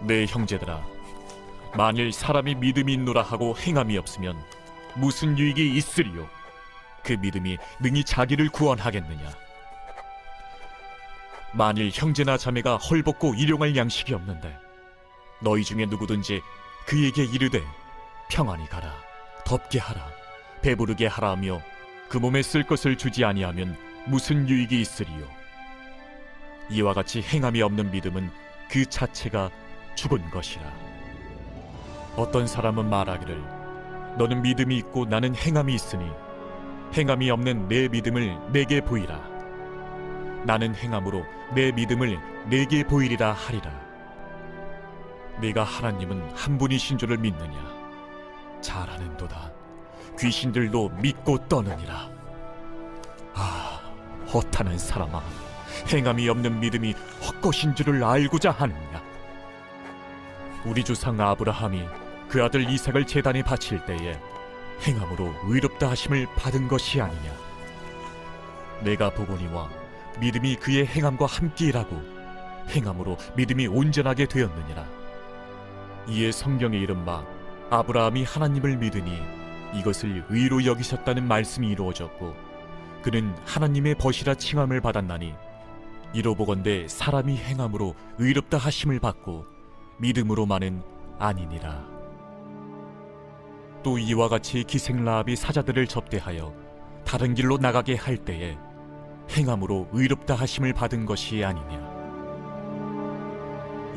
내 형제들아, 만일 사람이 믿음이 있노라 하고 행함이 없으면 무슨 유익이 있으리요? 그 믿음이 능히 자기를 구원하겠느냐? 만일 형제나 자매가 헐벗고 일용할 양식이 없는데 너희 중에 누구든지 그에게 이르되 평안히 가라, 덥게 하라, 배부르게 하라 하며 그 몸에 쓸 것을 주지 아니하면 무슨 유익이 있으리요? 이와 같이 행함이 없는 믿음은 그 자체가 죽은 것이라. 어떤 사람은 말하기를 너는 믿음이 있고 나는 행함이 있으니 행함이 없는 내 믿음을 내게 보이라. 나는 행함으로 내 믿음을 내게 보이리라 하리라. 네가 하나님은 한 분이신 줄을 믿느냐? 잘 아는도다. 귀신들도 믿고 떠느니라. 아, 허탄한 사람아, 행함이 없는 믿음이 헛것인 줄을 알고자 하느냐? 우리 조상 아브라함이 그 아들 이삭을 제단에 바칠 때에 행함으로 의롭다 하심을 받은 것이 아니냐? 내가 보거니와 믿음이 그의 행함과 함께 일하고 행함으로 믿음이 온전하게 되었느니라. 이에 성경에 이른 바 아브라함이 하나님을 믿으니 이것을 의로 여기셨다는 말씀이 이루어졌고 그는 하나님의 벗이라 칭함을 받았나니 이로 보건대 사람이 행함으로 의롭다 하심을 받고 믿음으로만은 아니니라. 또 이와 같이 기생 라합이 사자들을 접대하여 다른 길로 나가게 할 때에 행함으로 의롭다 하심을 받은 것이 아니냐?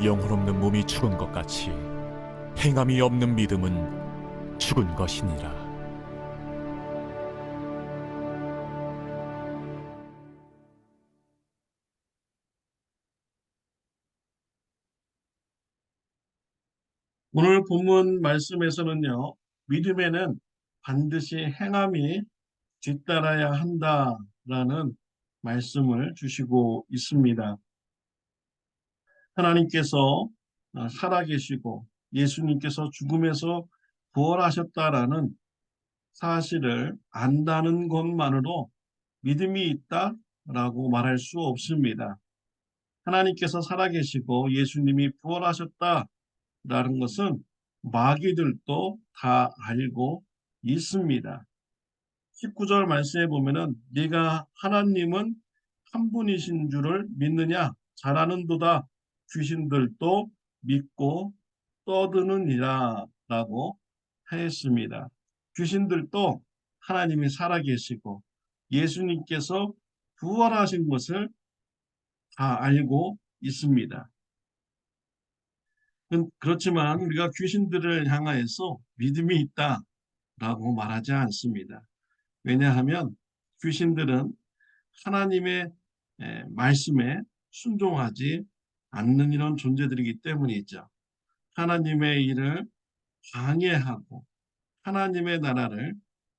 영혼없는 몸이 죽은 것 같이 행함이 없는 믿음은 죽은 것이니라. 오늘 본문 말씀에서는요, 믿음에는 반드시 행함이 뒤따라야 한다라는 말씀을 주시고 있습니다. 하나님께서 살아계시고 예수님께서 죽음에서 부활하셨다라는 사실을 안다는 것만으로 믿음이 있다라고 말할 수 없습니다. 하나님께서 살아계시고 예수님이 부활하셨다라는 것은 마귀들도 다 알고 있습니다. 19절 말씀에 보면은 네가 하나님은 한 분이신 줄을 믿느냐? 잘 아는도다. 귀신들도 믿고 떠드느니라 라고 하였습니다. 귀신들도 하나님이 살아계시고 예수님께서 부활하신 것을 다 알고 있습니다. 그렇지만 우리가 귀신들을 향하여서 믿음이 있다라고 말하지 않습니다. 왜냐하면 귀신들은 하나님의 말씀에 순종하지 않는 이런 존재들이기 때문이죠. 하나님의 일을 방해하고 하나님의 나라를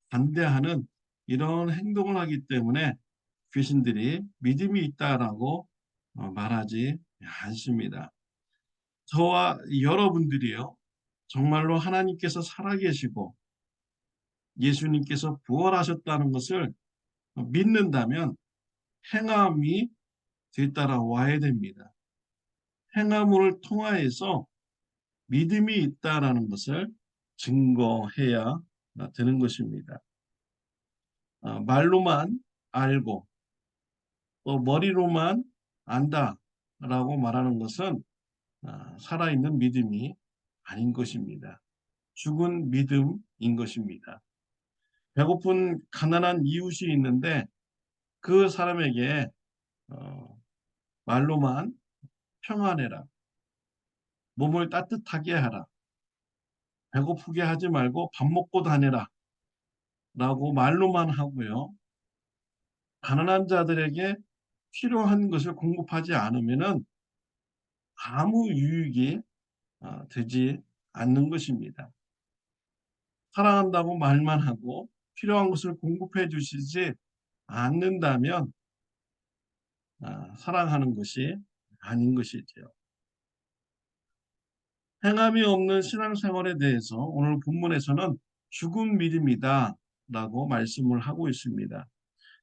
반대하는 이런 행동을 하기 때문에 귀신들이 믿음이 있다라고 말하지 않습니다. 저와 여러분들이요, 정말로 하나님께서 살아계시고 예수님께서 부활하셨다는 것을 믿는다면 행함이 뒤따라와야 됩니다. 행함을 통하여서 믿음이 있다라는 것을 증거해야 되는 것입니다. 말로만 알고 또 머리로만 안다라고 말하는 것은 살아있는 믿음이 아닌 것입니다. 죽은 믿음인 것입니다. 배고픈 가난한 이웃이 있는데 그 사람에게 말로만 평안해라, 몸을 따뜻하게 하라, 배고프게 하지 말고 밥 먹고 다니라 라고 말로만 하고요. 가난한 자들에게 필요한 것을 공급하지 않으면 아무 유익이 되지 않는 것입니다. 사랑한다고 말만 하고 필요한 것을 공급해 주시지 않는다면 사랑하는 것이 아닌 것이지요. 행함이 없는 신앙생활에 대해서 오늘 본문에서는 죽은 믿음이다 라고 말씀을 하고 있습니다.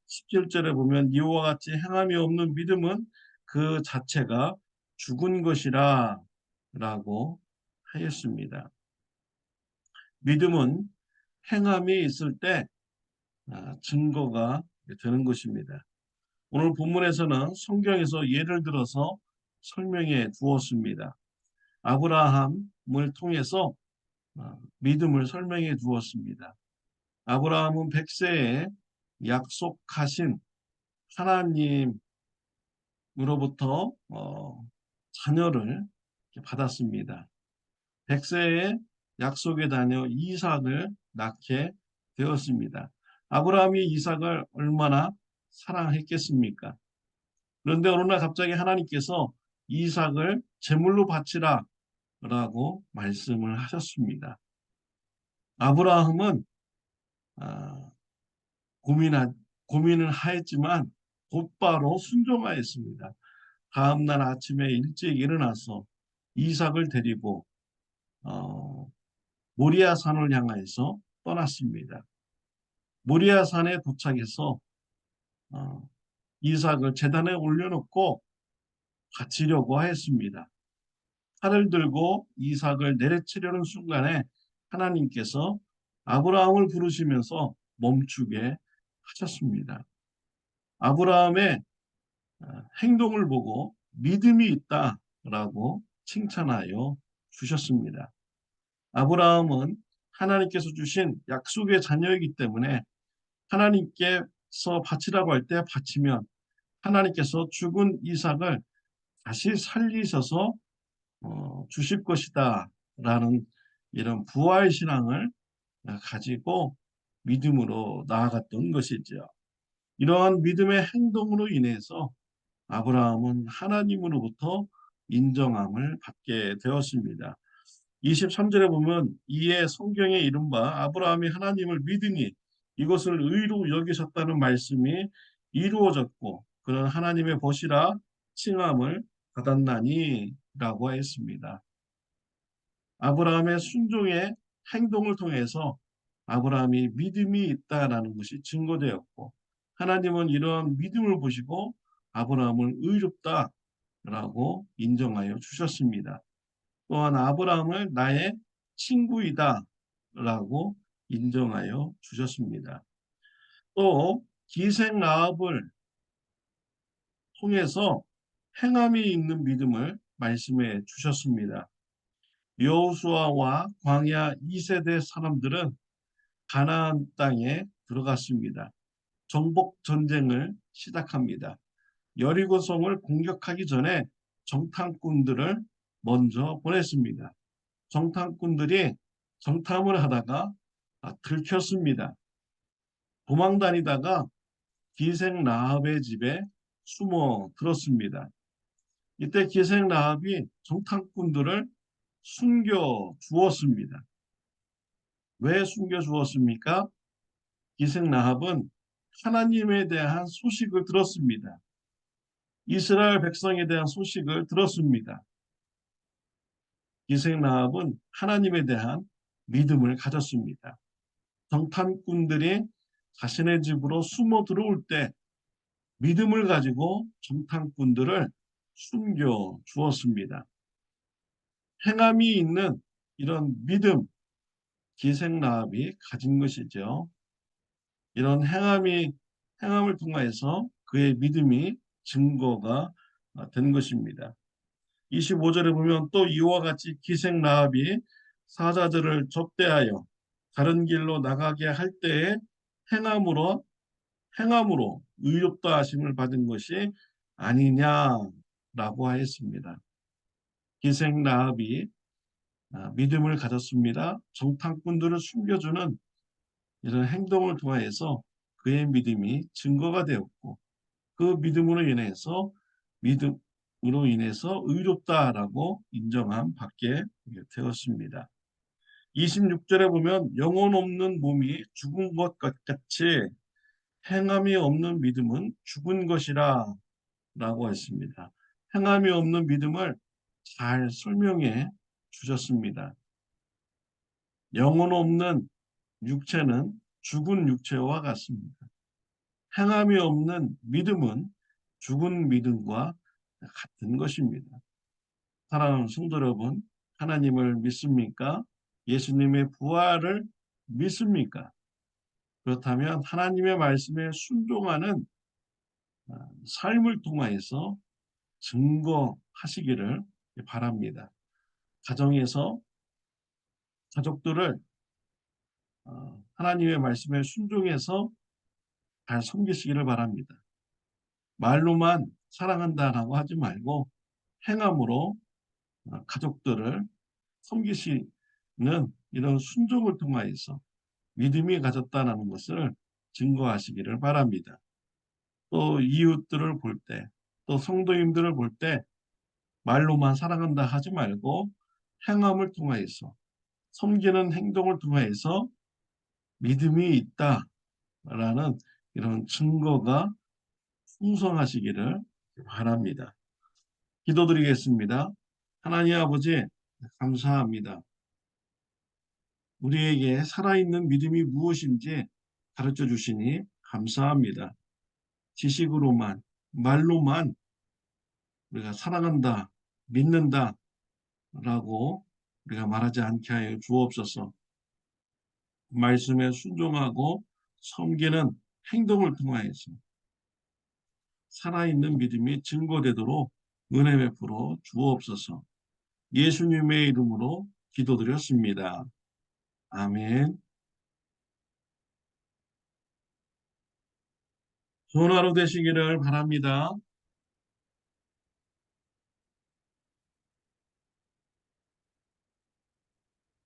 17절에 보면 이와 같이 행함이 없는 믿음은 그 자체가 죽은 것이라 라고 하였습니다. 믿음은 행함이 있을 때 증거가 되는 것입니다. 오늘 본문에서는 성경에서 예를 들어서 설명해 두었습니다. 아브라함을 통해서 믿음을 설명해 두었습니다. 아브라함은 100세에 약속하신 하나님으로부터 자녀를 받았습니다. 100세에 약속의 자녀 이삭을 낳게 되었습니다. 아브라함이 이삭을 얼마나 사랑했겠습니까? 그런데 어느 날 갑자기 하나님께서 이삭을 제물로 바치라 라고 말씀을 하셨습니다. 아브라함은 아, 고민을 하였지만 곧바로 순종하였습니다. 다음 날 아침에 일찍 일어나서 이삭을 데리고 어, 모리아 산을 향하여서 떠났습니다. 모리아 산에 도착해서 어, 이삭을 제단에 올려놓고 바치려고 하였습니다. 칼을 들고 이삭을 내려치려는 순간에 하나님께서 아브라함을 부르시면서 멈추게 하셨습니다. 아브라함의 행동을 보고 믿음이 있다라고 칭찬하여 주셨습니다. 아브라함은 하나님께서 주신 약속의 자녀이기 때문에 하나님께서 바치라고 할 때 바치면 하나님께서 죽은 이삭을 다시 살리셔서 주실 것이다 라는 이런 부활 신앙을 가지고 믿음으로 나아갔던 것이죠. 이러한 믿음의 행동으로 인해서 아브라함은 하나님으로부터 인정함을 받게 되었습니다. 23절에 보면 이에 성경에 이른바 아브라함이 하나님을 믿으니 이것을 의로 여기셨다는 말씀이 이루어졌고 그는 하나님의 벗이라 칭함을 받았나니 라고 했습니다. 아브라함의 순종의 행동을 통해서 아브라함이 믿음이 있다라는 것이 증거되었고 하나님은 이러한 믿음을 보시고 아브라함을 의롭다라고 인정하여 주셨습니다. 또한 아브라함을 나의 친구이다라고 인정하여 주셨습니다. 또 기생 라합을 통해서 행함이 있는 믿음을 말씀해 주셨습니다. 여호수아와 광야 2세대 사람들은 가나안 땅에 들어갔습니다. 정복 전쟁을 시작합니다. 여리고성을 공격하기 전에 정탐꾼들을 먼저 보냈습니다. 정탐꾼들이 정탐을 하다가 들켰습니다. 도망 다니다가 기생 라합의 집에 숨어 들었습니다. 이때 기생 라합이 정탐꾼들을 숨겨 주었습니다. 왜 숨겨 주었습니까? 기생 라합은 하나님에 대한 소식을 들었습니다. 이스라엘 백성에 대한 소식을 들었습니다. 기생 라합은 하나님에 대한 믿음을 가졌습니다. 정탐꾼들이 자신의 집으로 숨어 들어올 때 믿음을 가지고 정탐꾼들을 숨겨 주었습니다. 행함이 있는 이런 믿음, 기생 라합이 가진 것이죠. 이런 행함을 통해서 그의 믿음이 증거가 된 것입니다. 25절에 보면 또 이와 같이 기생 라합이 사자들을 접대하여 다른 길로 나가게 할 때에 행함으로 의롭다 하심을 받은 것이 아니냐라고 하였습니다. 기생 라합이 믿음을 가졌습니다. 정탐꾼들을 숨겨주는 이런 행동을 통해서 그의 믿음이 증거가 되었고 그 믿음으로 인해서 의롭다라고 인정함 받게 되었습니다. 26절에 보면 영혼 없는 몸이 죽은 것 같이 행함이 없는 믿음은 죽은 것이라 라고 했습니다. 행함이 없는 믿음을 잘 설명해 주셨습니다. 영혼 없는 육체는 죽은 육체와 같습니다. 행함이 없는 믿음은 죽은 믿음과 같은 것입니다. 사랑하는 성도 여러분, 하나님을 믿습니까? 예수님의 부활을 믿습니까? 그렇다면 하나님의 말씀에 순종하는 삶을 통하여서 증거하시기를 바랍니다. 가정에서 가족들을 하나님의 말씀에 순종해서 잘 섬기시기를 바랍니다. 말로만 사랑한다라고 하지 말고 행함으로 가족들을 섬기시는 이런 순종을 통하여서 믿음이 가졌다는 것을 증거하시기를 바랍니다. 또 이웃들을 볼 때, 또 성도님들을 볼 때 말로만 사랑한다 하지 말고 행함을 통하여서 섬기는 행동을 통하여서 믿음이 있다라는 이런 증거가 풍성하시기를 바랍니다. 기도드리겠습니다. 하나님 아버지 감사합니다. 우리에게 살아있는 믿음이 무엇인지 가르쳐 주시니 감사합니다. 지식으로만, 말로만 우리가 사랑한다, 믿는다 라고 우리가 말하지 않게 하여 주옵소서. 말씀에 순종하고 섬기는 행동을 통하여서 살아있는 믿음이 증거되도록 은혜 베풀어 주옵소서. 예수님의 이름으로 기도드렸습니다. 아멘. 좋은 하루 되시기를 바랍니다.